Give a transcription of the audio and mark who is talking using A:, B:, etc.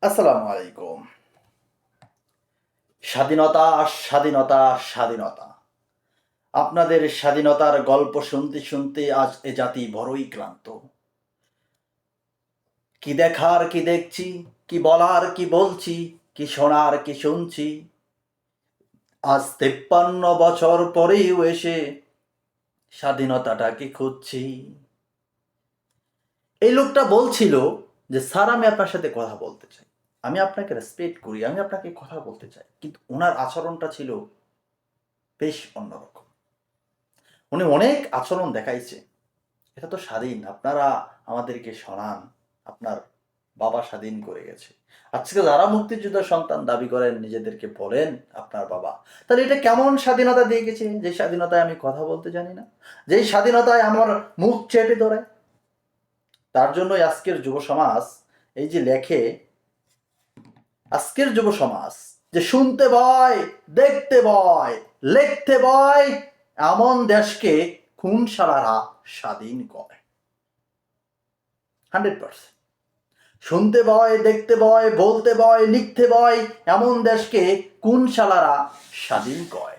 A: আসসালামু আলাইকুম। স্বাধীনতা, স্বাধীনতা, স্বাধীনতা। আপনাদের স্বাধীনতার গল্প শুনতে শুনতে আজ এ জাতি বড়ই ক্লান্ত। কি দেখার কি দেখছি, কি বলার কি বলছি, কি শোনার কি শুনছি। আজ 53 বছর পরেও এসে স্বাধীনতাটাকে খুঁজছি। এই লোকটা বলছিল যে স্যার আমি আপনার সাথে কথা বলতে চাই, আমি আপনাকে রেসপেক্ট করি, আমি আপনাকে কথা বলতে চাই, কিন্তু ওনার আচরণটা ছিল বেশ অন্যরকম। উনি অনেক আচরণ দেখাইছে। এটা তো স্বাধীন, আপনারা আমাদেরকে শোনান, আপনার বাবা স্বাধীন করে গেছে। আজকে যারা মুক্তিযুদ্ধের সন্তান দাবি করেন, নিজেদেরকে বলেন আপনার বাবা, তাহলে এটা কেমন স্বাধীনতা দিয়ে গেছে? যে স্বাধীনতায় আমি কথা বলতে জানি না, যেই স্বাধীনতায় আমার মুখ চেপে ধরে। তার জন্যই আজকের যুব সমাজ এই যে লেখে, আজকের যুব সমাজ যে শুনতে ভয়, দেখতে ভয়, লিখতে ভয়, এমন দেশকে খুন সারারা স্বাধীন করে। 100%। শুনতে ভয়, দেখতে ভয়, বলতে ভয়, লিখতে ভয়, এমন দেশকে কোন শালারা স্বাধীন করে।